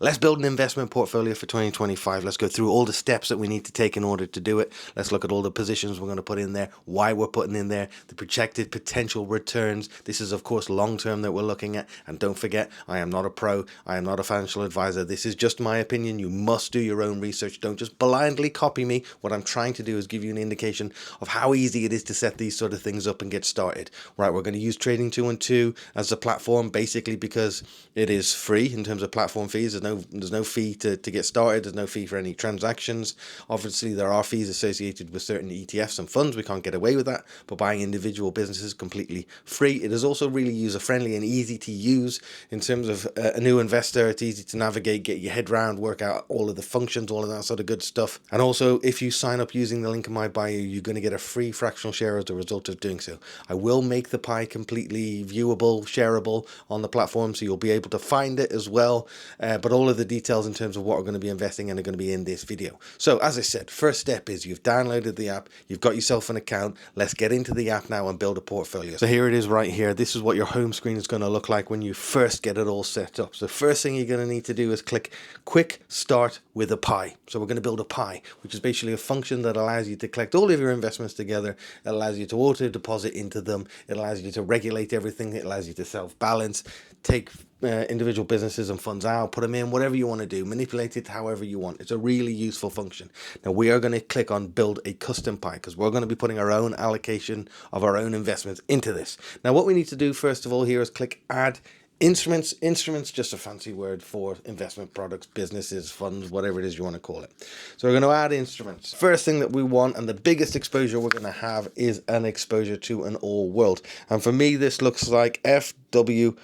Let's build an investment portfolio for 2025. Let's go through all the steps that we need to take in order to do it. Let's look at all the positions we're going to put in there, why we're putting in there, the projected potential returns. This is, of course, long-term that we're looking at. And don't forget, I am not a pro. I am not a financial advisor. This is just my opinion. You must do your own research. Don't just blindly copy me. What I'm trying to do is give you an indication of how easy it is to set these sort of things up and get started. Right, we're going to use Trading 212 as the platform, basically because it is free in terms of platform fees. There's no fee to get started. There's no fee for any transactions. Obviously, there are fees associated with certain ETFs and funds. We can't get away with that. But buying individual businesses completely free. It is also really user-friendly and easy to use in terms of a new investor. It's easy to navigate, get your head around, work out all of the functions, all of that sort of good stuff. And also, if you sign up using the link in my bio, you're going to get a free fractional share as a result of doing so. I will make the pie completely viewable, shareable on the platform, so you'll be able to find it as well. But all of the details in terms of what we're going to be investing in are going to be in this video. So as I said, first step is you've downloaded the app, you've got yourself an account. Let's get into the app now and build a portfolio. So here it is right here. This is what your home screen is going to look like when you first get it all set up. So first thing you're going to need to do is click Quick Start with a Pie. So we're going to build a pie, which is basically a function that allows you to collect all of your investments together. It allows you to auto deposit into them. It allows you to regulate everything. It allows you to self-balance, take individual businesses and funds out, put them in, whatever you want to do, manipulate it however you want. It's a really useful function. Now we are going to click on build a custom pie because we're going to be putting our own allocation of our own investments into this. Now what we need to do first of all here is click add instruments. Instruments, just a fancy word for investment products, businesses, funds, whatever it is you want to call it. So we're going to add instruments. First thing that we want, and the biggest exposure we're going to have, is an exposure to an all world. And for me, this looks like FWRG,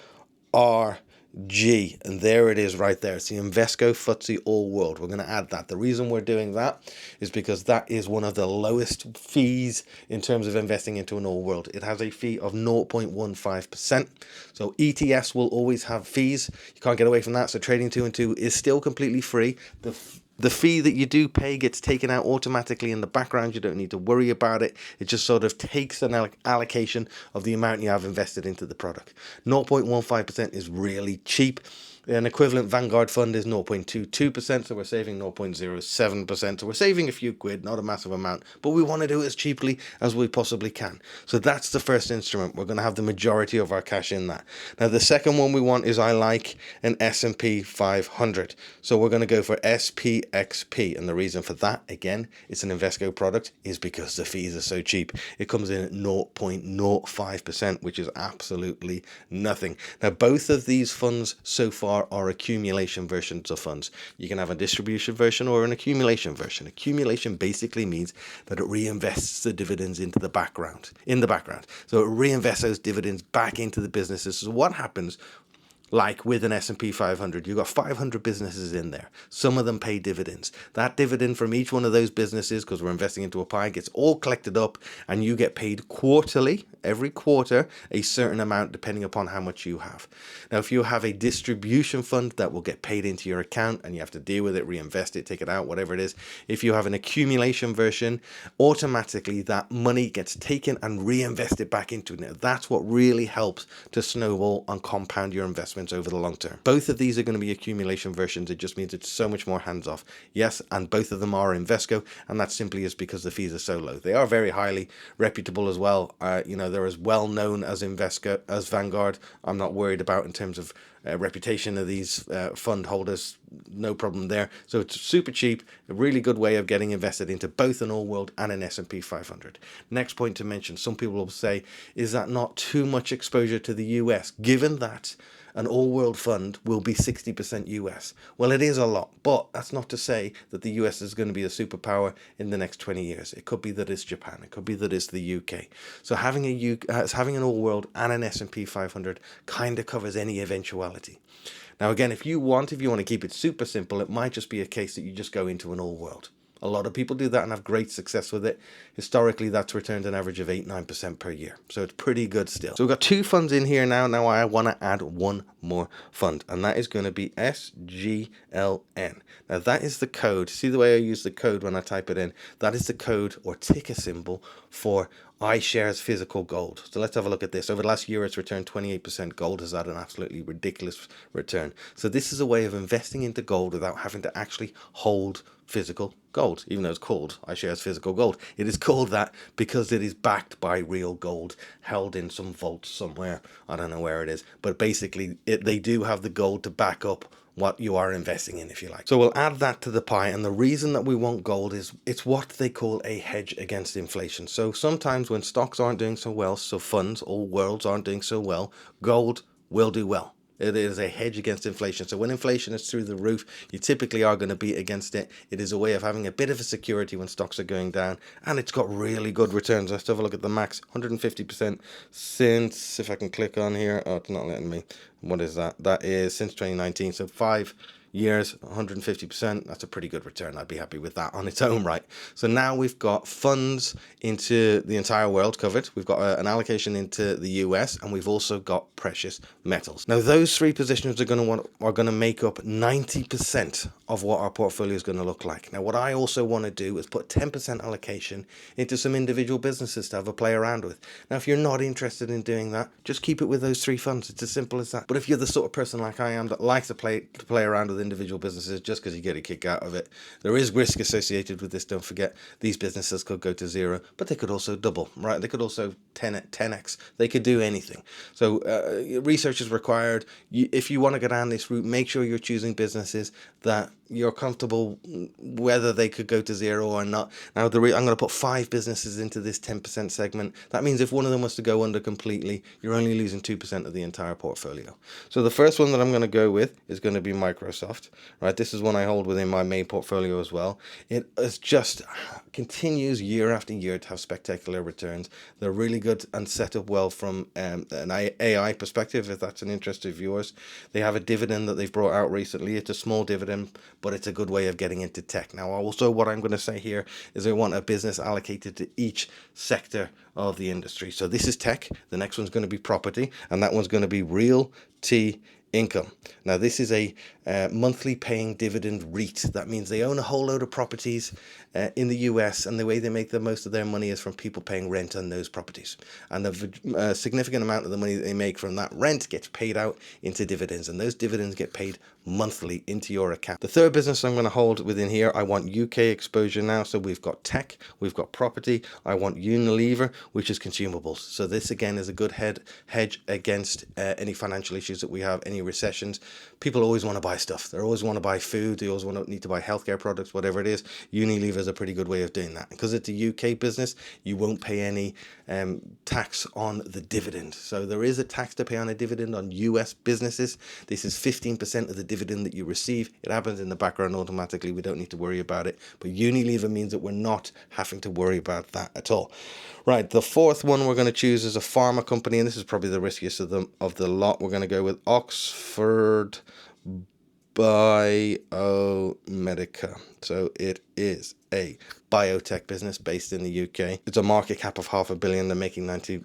and there it is right there. It's the Invesco FTSE All World. We're going to add that. The reason we're doing that is because that is one of the lowest fees in terms of investing into an all world. It has a fee of 0.15%. So ETFs will always have fees. You can't get away from that. So Trading 212 is still completely free. The fee that you do pay gets taken out automatically in the background. You don't need to worry about it. It just sort of takes an allocation of the amount you have invested into the product. 0.15% is really cheap. An equivalent Vanguard fund is 0.22%, so we're saving 0.07%. So we're saving a few quid, not a massive amount, but we want to do it as cheaply as we possibly can. So that's the first instrument. We're going to have the majority of our cash in that. Now, the second one we want is I like an S&P 500. So we're going to go for SPXP. And the reason for that, again, it's an Invesco product, is because the fees are so cheap. It comes in at 0.05%, which is absolutely nothing. Now, both of these funds so far are accumulation versions of funds. You can have a distribution version or an accumulation version. Accumulation basically means that it reinvests the dividends in the background. So it reinvests those dividends back into the businesses. So what happens, like with an S&P 500, you've got 500 businesses in there. Some of them pay dividends. That dividend from each one of those businesses, because we're investing into a pie, gets all collected up and you get paid quarterly, every quarter, a certain amount depending upon how much you have. Now, if you have a distribution fund, that will get paid into your account and you have to deal with it, reinvest it, take it out, whatever it is. If you have an accumulation version, automatically that money gets taken and reinvested back into it. Now, that's what really helps to snowball and compound your investment over the long term. Both of these are going to be accumulation versions. It just means it's so much more hands off. Yes, and both of them are Invesco, and that simply is because the fees are so low. They are very highly reputable as well. They're as well known as Invesco as Vanguard. I'm not worried about in terms of reputation of these fund holders. No problem there. So it's super cheap, a really good way of getting invested into both an all world and an S&P 500. Next point to mention, some people will say, is that not too much exposure to the US, given that an all-world fund will be 60% US? Well, it is a lot, but that's not to say that the US is going to be a superpower in the next 20 years. It could be that it's Japan. It could be that it's the UK. So having an all-world and an S&P 500 kind of covers any eventuality. Now, again, if you want to keep it super simple, it might just be a case that you just go into an all-world. A lot of people do that and have great success with it. Historically, that's returned an average of 8-9% per year. So it's pretty good still. So we've got two funds in here now. Now I want to add one more fund, and that is going to be SGLN. Now that is the code. See the way I use the code when I type it in? That is the code or ticker symbol for iShares physical gold. So let's have a look at this. Over the last year, it's returned 28%. Gold has had an absolutely ridiculous return. So this is a way of investing into gold without having to actually hold physical gold, even though it's called iShares physical gold. It is called that because it is backed by real gold held in some vault somewhere. I don't know where it is, but basically they do have the gold to back up what you are investing in, if you like. So we'll add that to the pie, and the reason that we want gold is it's what they call a hedge against inflation. So sometimes when stocks aren't doing so well, so funds or worlds aren't doing so well, gold will do well. It is a hedge against inflation. So when inflation is through the roof, you typically are going to beat against it. It is a way of having a bit of a security when stocks are going down, and it's got really good returns. Let's have a look at the max, 150% since, if I can click on here, oh, it's not letting me. What is that? That is since 2019, so 5 years, 150%. That's a pretty good return. I'd be happy with that on its own right. So now we've got funds into the entire world covered. We've got an allocation into the US, and we've also got precious metals. Now those three positions are going to make up 90% of what our portfolio is going to look like. Now what I also want to do is put 10% allocation into some individual businesses to have a play around with. Now if you're not interested in doing that, just keep it with those three funds. It's as simple as that. But if you're the sort of person like I am that likes to play around with individual businesses just because you get a kick out of it, there is risk associated with this. Don't forget, these businesses could go to zero, but they could also double, right? They could also 10x. They could do anything. So research is required. If you want to go down this route, make sure you're choosing businesses that you're comfortable whether they could go to zero or not. Now I'm going to put 5 businesses into this 10% segment. That means if one of them was to go under completely, you're only losing 2% of the entire portfolio. So the first one that I'm going to go with is going to be Microsoft, right? This is one I hold within my main portfolio as well. It is just continues year after year to have spectacular returns. They're really good and set up well from an AI perspective, if that's an interest of yours. They have a dividend that they've brought out recently. It's a small dividend, but it's a good way of getting into tech. Now, also what I'm going to say here is I want a business allocated to each sector of the industry. So this is tech. The next one's going to be property, and that one's going to be realty income. Now this is a monthly paying dividend REIT. That means they own a whole load of properties in the US, and the way they make the most of their money is from people paying rent on those properties, and a significant amount of the money that they make from that rent gets paid out into dividends, and those dividends get paid monthly into your account. The third business I'm going to hold within here, I want UK exposure now. So we've got tech, we've got property, I want Unilever, which is consumables. So this again is a good hedge against any financial issues that we have, any recessions. People always want to buy stuff. They always want to buy food. They always need to buy healthcare products, whatever it is. Unilever is a pretty good way of doing that. Because it's a UK business, you won't pay any tax on the dividend. So there is a tax to pay on a dividend on US businesses. This is 15% of the dividend that you receive. It happens in the background automatically. We don't need to worry about it. But Unilever means that we're not having to worry about that at all. Right, the fourth one we're going to choose is a pharma company, and this is probably the riskiest of the lot. We're going to go with Oxford Biomedica. So it is a biotech business based in the UK. It's a market cap of $500 million. They're making 90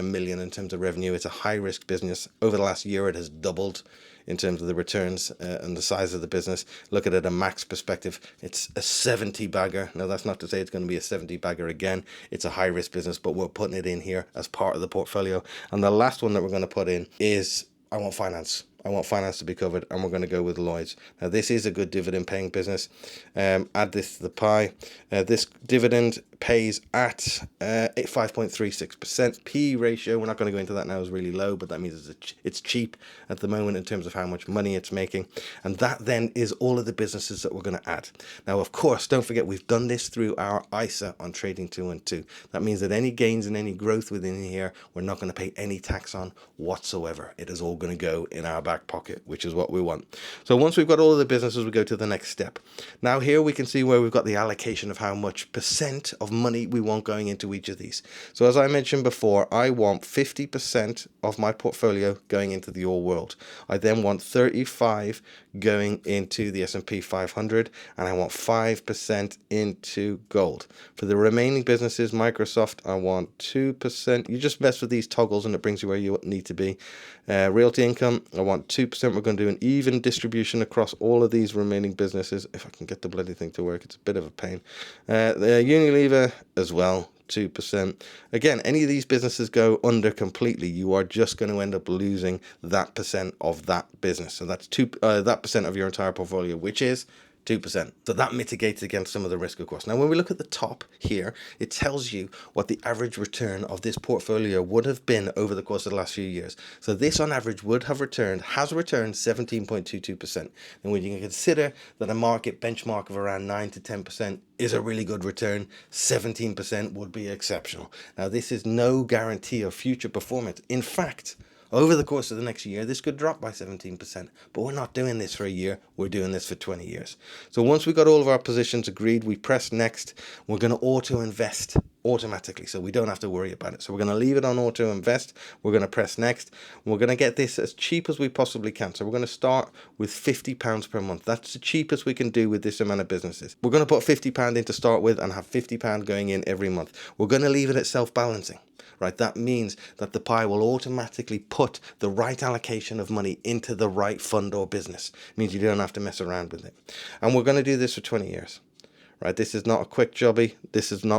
million in terms of revenue. It's a high risk business. Over the last year, it has doubled in terms of the returns and the size of the business. Look at it at a max perspective, it's a 70 bagger. Now that's not to say it's going to be a 70 bagger again. It's a high risk business, but we're putting it in here as part of the portfolio. And the last one that we're going to put in is I want finance. I want finance to be covered, and we're going to go with Lloyd's. Now, this is a good dividend paying business. Add this to the pie. This dividend pays at 5.36%. P ratio, we're not going to go into that now, is really low, but that means it's cheap at the moment in terms of how much money it's making. And that then is all of the businesses that we're going to add. Now, of course, don't forget, we've done this through our ISA on Trading 212. That means that any gains and any growth within here, we're not going to pay any tax on whatsoever. It is all going to go in our back pocket, which is what we want. So once we've got all of the businesses, we go to the next step. Now here we can see where we've got the allocation of how much percent of money we want going into each of these. So as I mentioned before, I want 50% of my portfolio going into the all world. I then want 35 going into the S&P 500, and I want 5% into gold. For the remaining businesses, Microsoft, I want 2%. You just mess with these toggles and it brings you where you need to be. Realty income, I want 2%. We're going to do an even distribution across all of these remaining businesses. If I can get the bloody thing to work, it's a bit of a pain. The Unilever as well, 2%. Again, any of these businesses go under completely, you are just going to end up losing that percent of that business. So that's that percent of your entire portfolio, which is 2%. So that mitigates against some of the risk, of course. Now, when we look at the top here, it tells you what the average return of this portfolio would have been over the course of the last few years. So this on average has returned 17.22%. And when you consider that a market benchmark of around 9 to 10% is a really good return, 17% would be exceptional. Now, this is no guarantee of future performance. In fact, over the course of the next year, this could drop by 17%, but we're not doing this for a year, we're doing this for 20 years. So once we've got all of our positions agreed, we press next. We're going to auto invest automatically, so we don't have to worry about it. So we're going to leave it on auto invest. We're going to press next. We're going to get this as cheap as we possibly can. So we're going to start with £50 per month. That's the cheapest we can do with this amount of businesses. We're going to put £50 in to start with and have £50 going in every month. We're going to leave it at self-balancing. Right, that means that the pie will automatically put the right allocation of money into the right fund or business. It means you don't have to mess around with it. And we're going to do this for 20 years. Right, this is not a quick jobby.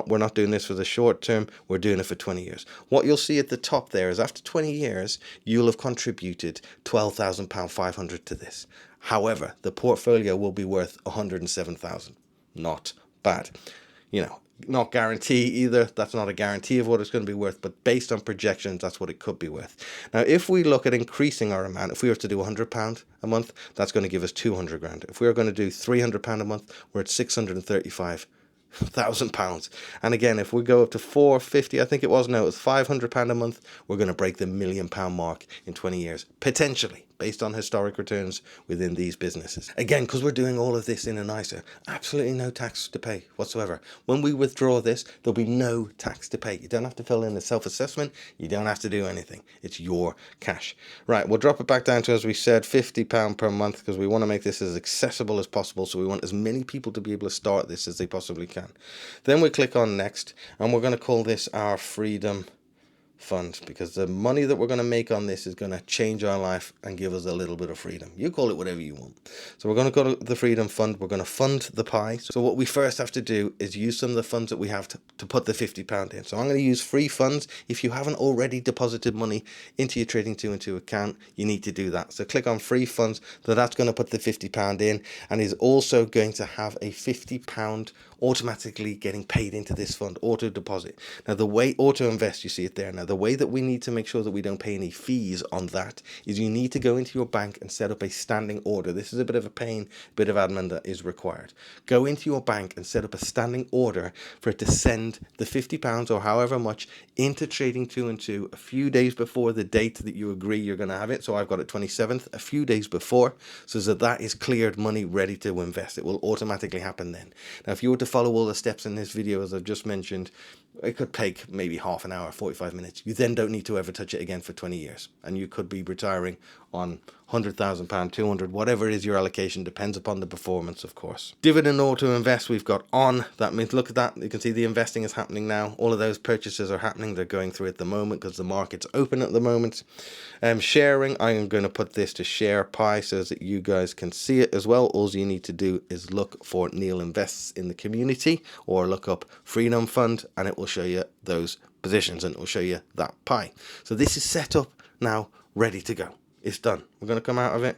We're not doing this for the short term. We're doing it for 20 years. What you'll see at the top there is after 20 years, you'll have contributed £12,500 to this. However, the portfolio will be worth 107,000. Not bad. Not guarantee either. That's not a guarantee of what it's going to be worth, but based on projections, that's what it could be worth. Now, if we look at increasing our amount, if we were to do £100 a month, that's going to give us 200 grand. If we were going to do £300 a month, we're at £635,000. And again, if we go up to 450, I think it was £500 a month, we're going to break the £1 million mark in 20 years, potentially, based on historic returns within these businesses. Again, because we're doing all of this in an ISA, absolutely no tax to pay whatsoever. When we withdraw this, there'll be no tax to pay. You don't have to fill in a self-assessment. You don't have to do anything. It's your cash. Right, we'll drop it back down to, as we said, £50 per month, because we want to make this as accessible as possible. So we want as many people to be able to start this as they possibly can. Then we click on next, and we're going to call this our Freedom Fund, because the money that we're going to make on this is going to change our life and give us a little bit of freedom. You call it whatever you want. So we're going to go to the Freedom Fund. We're going to fund the pie. So what we first have to do is use some of the funds that we have to put the £50 in. So I'm going to use free funds. If you haven't already deposited money into your Trading 2 and 2 account, you need to do that. So click on free funds. So that's going to put the £50 in, and is also going to have a £50 automatically getting paid into this fund, auto deposit. Now, the way auto invest, you see it there. Now, the way that we need to make sure that we don't pay any fees on that is you need to go into your bank and set up a standing order. This is a bit of a pain, bit of admin that is required. Go into your bank and set up a standing order for it to send the £50 or however much into Trading 2 and 2 a few days before the date that you agree you're going to have it. So I've got it 27th, a few days before, so that is cleared money ready to invest. It will automatically happen then. Now, if you were to follow all the steps in this video, as I've just mentioned, it could take maybe half an hour, 45 minutes. You then don't need to ever touch it again for 20 years. And you could be retiring on £100,000, 200, whatever it is your allocation, depends upon the performance, of course. Dividend auto invest we've got on. That means, look at that. You can see the investing is happening now. All of those purchases are happening. They're going through at the moment because the market's open at the moment. Sharing, I am going to put this to share pie so that you guys can see it as well. All you need to do is look for Neil Invests in the community, or look up Freedom Fund, and it will show you those positions, and it will show you that pie. So this is set up now, ready to go. It's done. We're going to come out of it.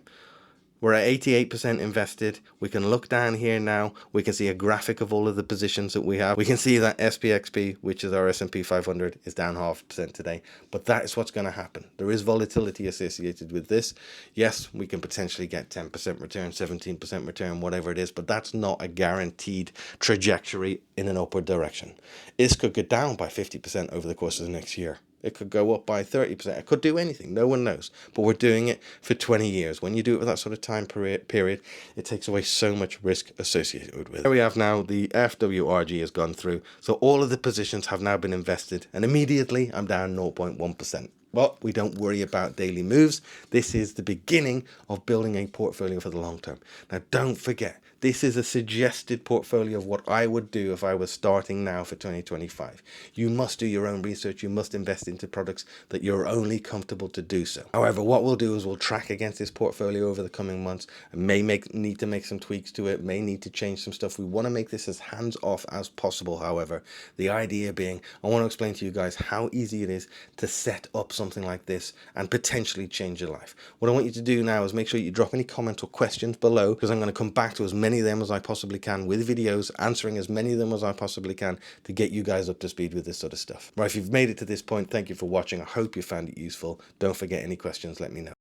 We're at 88% invested. We can look down here now. We can see a graphic of all of the positions that we have. We can see that SPXP, which is our S&P 500, is down 0.5% today. But that is what's going to happen. There is volatility associated with this. Yes, we can potentially get 10% return, 17% return, whatever it is. But that's not a guaranteed trajectory in an upward direction. This could go down by 50% over the course of the next year. It could go up by 30%. It could do anything. No one knows. But we're doing it for 20 years. When you do it with that sort of time period, it takes away so much risk associated with it. Here we have now the FWRG has gone through. So all of the positions have now been invested. And immediately I'm down 0.1%. But we don't worry about daily moves. This is the beginning of building a portfolio for the long term. Now, don't forget, This is a suggested portfolio of what I would do if I was starting now for 2025. You must do your own research. You must invest into products that you're only comfortable to do so. However, what we'll do is we'll track against this portfolio over the coming months. And may need to make some tweaks to it, may need to change some stuff. We want to make this as hands-off as possible. However, the idea being, I want to explain to you guys how easy it is to set up something like this and potentially change your life. What I want you to do now is make sure you drop any comments or questions below, because I'm going to come back to as many of them as I possibly can with videos, answering as many of them as I possibly can to get you guys up to speed with this sort of stuff. Right, if you've made it to this point, thank you for watching. I hope you found it useful. Don't forget, any questions, let me know.